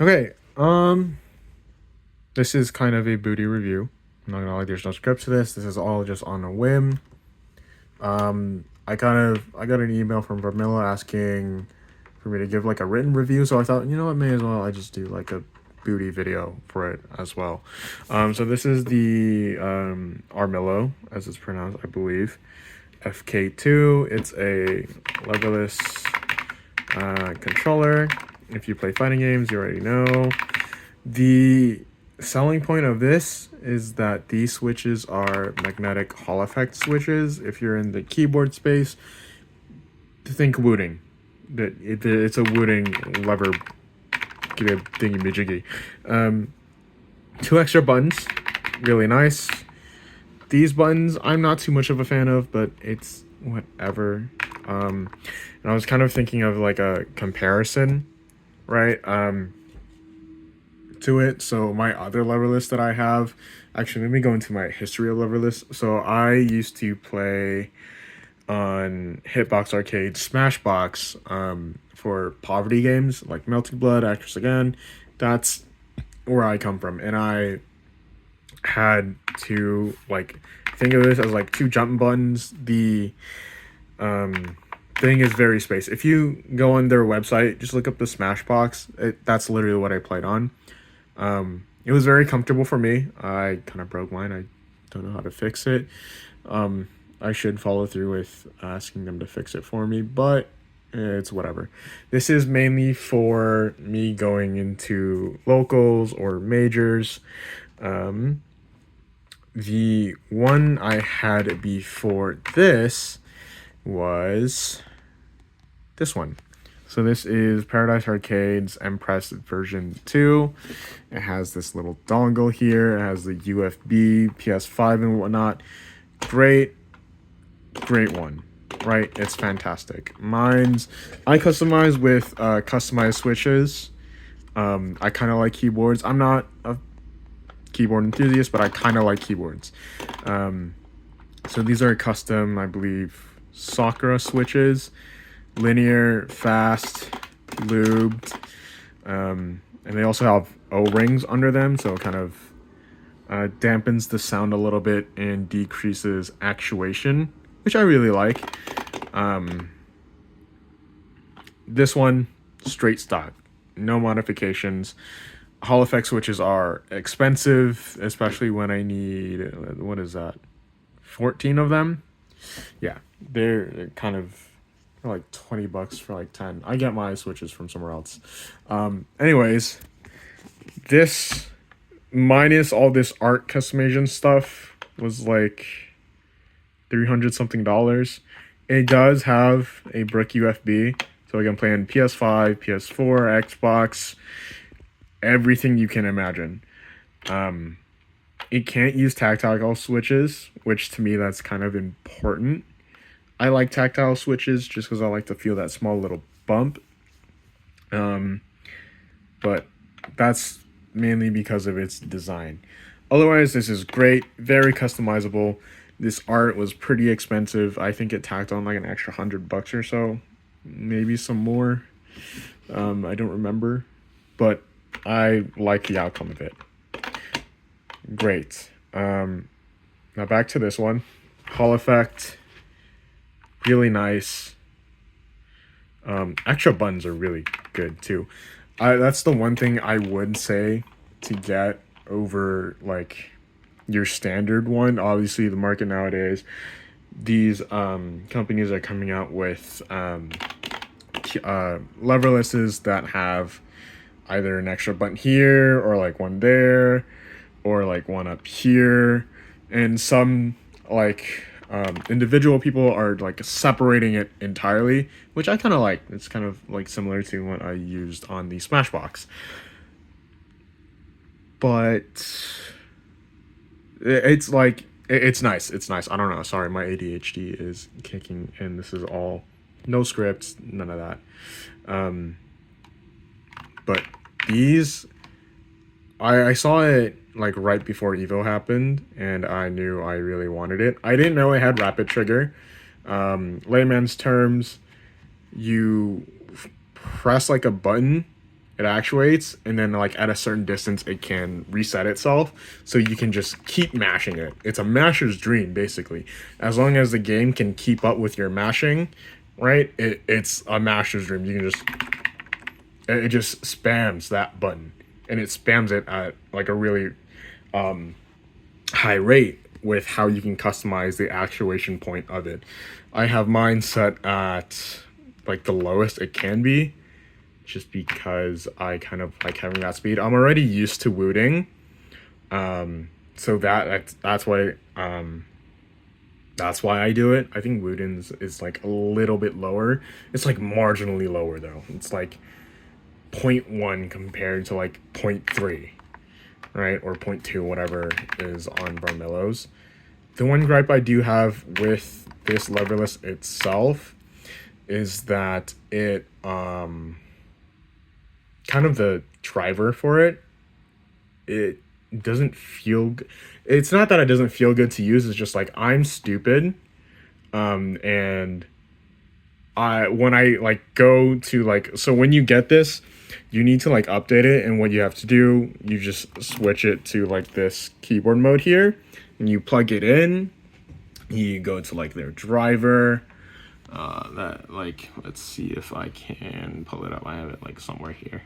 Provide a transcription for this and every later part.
Okay, this is kind of a booty review. I'm not gonna lie, there's no script to this. This is all just on a whim. I got an email from Varmillo asking for me to give like a written review, so I thought, you know what, may as well I just do like a booty video for it as well. So this is the Armillo, as it's pronounced, I believe. fk2. It's a leverless controller. If you play fighting games, you already know. The selling point of this is that these switches are magnetic Hall effect switches. If you're in the keyboard space, think wooting. It's a wooting lever thingy majiggy. Two extra buttons, really nice. These buttons I'm not too much of a fan of, but it's whatever. And I was kind of thinking of like a comparison, right? To it. So my other leverless that I have, actually, let me go into my history of leverless. So I used to play on Hitbox Arcade Smashbox for poverty games like Melting Blood, Actress Again. That's where I come from, and I had to like think of this as like two jump buttons. The thing is very space. If you go on their website, just look up the Smashbox. That's literally what I played on. It was very comfortable for me. I kind of broke mine. I don't know how to fix it. I should follow through with asking them to fix it for me, but it's whatever. This is mainly for me going into locals or majors. The one I had before this was this one. So this is Paradise Arcade's Empress version 2. It has this little dongle here. It has the USB, PS5 and whatnot. Great one, right? It's fantastic. I customize with customized switches. I kind of like keyboards. I'm not a keyboard enthusiast, but I kind of like keyboards. So these are custom, I believe, Sakura switches. Linear, fast, lubed, and they also have O-rings under them, so it kind of dampens the sound a little bit and decreases actuation, which I really like. This one, straight stock, no modifications. Hall effect switches are expensive, especially when I need, what is that, 14 of them? Yeah, they're kind of like $20 for like 10. I get my switches from somewhere else. Anyways, this minus all this art customization stuff was like 300 something dollars. It does have a brick USB, so I can play on PS5, PS4, Xbox, everything you can imagine. It can't use tactile switches, which to me that's kind of important. I like tactile switches just because I like to feel that small little bump. But that's mainly because of its design. Otherwise, this is great, very customizable. This art was pretty expensive. I think it tacked on like an extra $100 or so, maybe some more. I don't remember, but I like the outcome of it. Great. Now back to this one. Hall effect. Really nice. Extra buttons are really good too. That's the one thing I would say to get over like your standard one. Obviously, the market nowadays, these companies are coming out with leverlesses that have either an extra button here or like one there or like one up here, and some like individual people are like separating it entirely, which I kind of like. It's kind of like similar to what I used on the Smashbox, but it's like it's nice. It's nice. I don't know. Sorry, my ADHD is kicking in. This is all no scripts, none of that. But these, I saw it like right before Evo happened, and I knew I really wanted it. I didn't know it had rapid trigger. Layman's terms, you press like a button it actuates, and then like at a certain distance it can reset itself, so you can just keep mashing it. It's a masher's dream basically. As long as the game can keep up with your mashing, right, it's a masher's dream. You can just, it just spams that button, and it spams it at like a really high rate with how you can customize the actuation point of it. I have mine set at like the lowest it can be, just because I kind of like having that speed. I'm already used to wooting, so that's why I do it. I think Wooden's is like a little bit lower. It's like marginally lower though. It's like 0.1 compared to like 0.3, right, or 0.2, whatever is on varmillos. The one gripe I do have with this leverless itself is that it kind of the driver for it doesn't feel it's not that it doesn't feel good to use, it's just like I'm stupid, and when I like go to like, so when you get this, you need to like update it, and what you have to do, you just switch it to like this keyboard mode here, and you plug it in, you go to like their driver, that like, let's see if I can pull it up. I have it like somewhere here.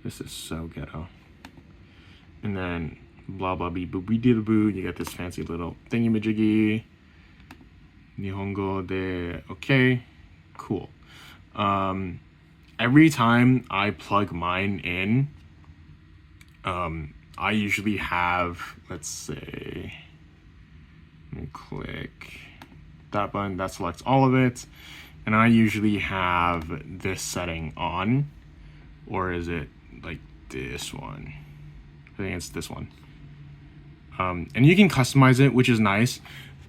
This is so ghetto. And then blah blah bee boo bee dee boo, you get this fancy little thingy-majiggy. Nihongo de okay, cool. Every time I plug mine in, I usually have, let's say, let me click that button, that selects all of it, and I usually have this setting on, or is it like this one? I think it's this one. And you can customize it, which is nice,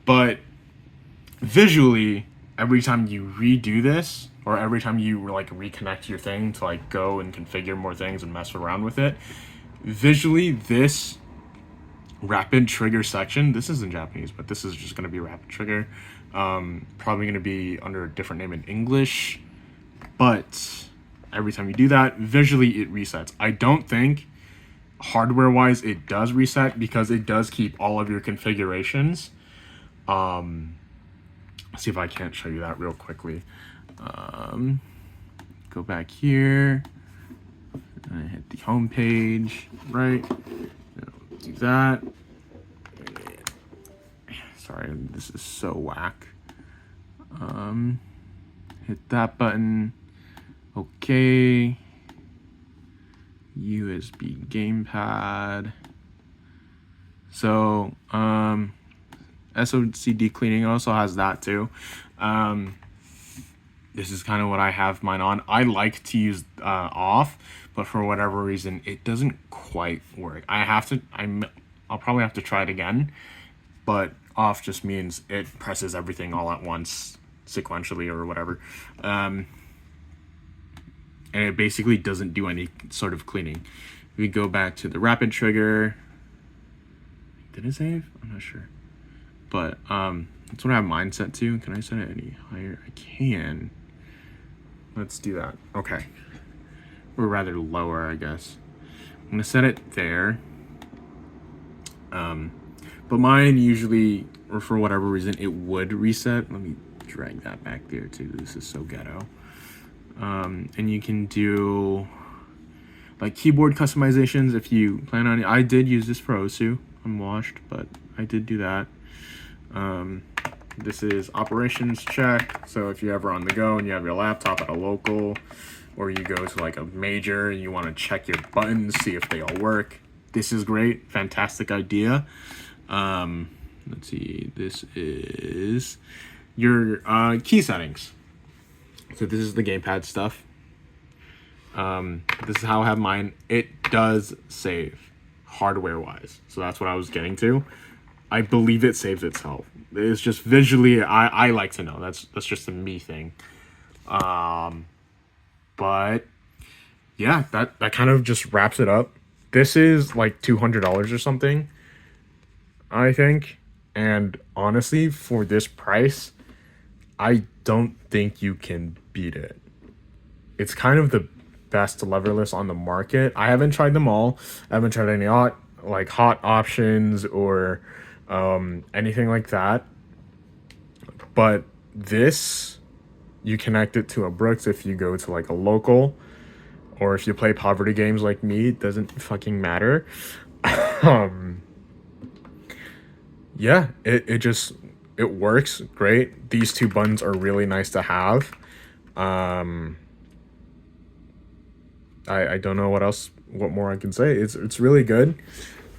but visually, every time you redo this, or every time you like reconnect your thing to like go and configure more things and mess around with it, visually this rapid trigger section, this is in Japanese, but this is just going to be rapid trigger, probably going to be under a different name in English, but every time you do that, visually it resets. I don't think hardware wise it does reset, because it does keep all of your configurations. See if I can't show you that real quickly. Go back here, and I hit the home page, right? Do that. Sorry, this is so whack. Hit that button. Okay. USB gamepad. So, SOCD cleaning also has that too. This is kind of what I have mine on. I like to use off, but for whatever reason, it doesn't quite work. I'll probably have to try it again, but off just means it presses everything all at once, sequentially or whatever. And it basically doesn't do any sort of cleaning. We go back to the rapid trigger. Did it save? I'm not sure. But that's what I have mine set to. Can I set it any higher? I can. Let's do that. Okay. Or rather lower, I guess. I'm gonna set it there. But mine usually, or for whatever reason, it would reset. Let me drag that back there too. This is so ghetto. And you can do like keyboard customizations if you plan on it. I did use this for Osu. I'm washed, but I did do that. This is operations check. So if you're ever on the go and you have your laptop at a local, or you go to like a major and you want to check your buttons, see if they all work, this is great. Fantastic idea. Let's see. This is your key settings. So this is the gamepad stuff. This is how I have mine. It does save hardware wise. So that's what I was getting to. I believe it saves itself. It's just visually, I like to know. That's just a me thing. But yeah, that kind of just wraps it up. This is like $200 or something, I think. And honestly, for this price, I don't think you can beat it. It's kind of the best leverless on the market. I haven't tried them all. I haven't tried any hot options or anything like that. But this, you connect it to a Brooks if you go to like a local, or if you play poverty games like me, it doesn't fucking matter. Yeah, it works great. These two buttons are really nice to have. I don't know what more I can say. It's really good.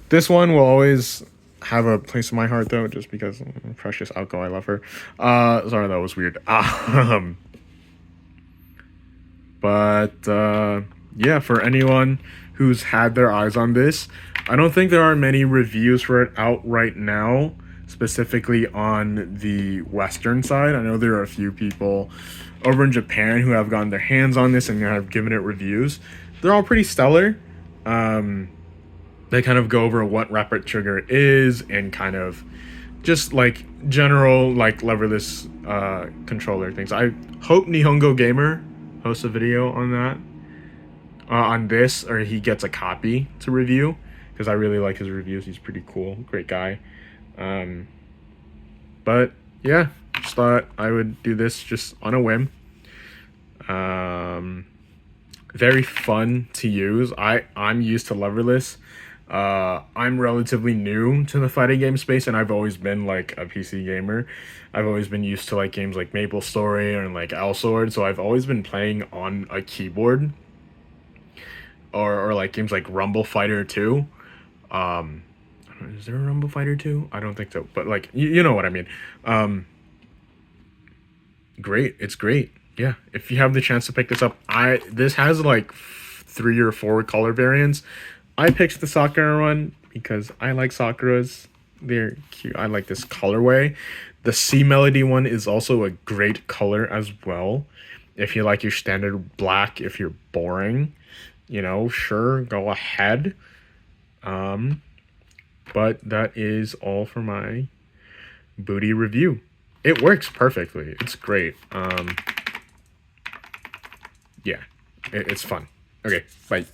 This one will always have a place in my heart though, just because precious Alco, I love her. Sorry, that was weird. But yeah, for anyone who's had their eyes on this, I don't think there are many reviews for it out right now, specifically on the Western side. I know there are a few people over in Japan who have gotten their hands on this and have given it reviews. They're all pretty stellar. They kind of go over what rapid trigger is and kind of just like general like leverless controller things. I hope Nihongo Gamer hosts a video on that, on this, or he gets a copy to review, because I really like his reviews. He's pretty cool, great guy. But yeah, just thought I would do this just on a whim. Very fun to use. I'm used to leverless. I'm relatively new to the fighting game space, and I've always been like a PC gamer. I've always been used to like games like Maple Story or like L Sword, so I've always been playing on a keyboard, or like games like Rumble Fighter 2. Is there a Rumble Fighter 2? I don't think so, but like you know what I mean. Great, it's great. Yeah, if you have the chance to pick this up, this has like 3 or 4 color variants. I picked the Sakura one because I like Sakuras. They're cute. I like this colorway. The Sea Melody one is also a great color as well. If you like your standard black, if you're boring, you know, sure, go ahead. But that is all for my booty review. It works perfectly. It's great. Yeah, it's fun. Okay, bye.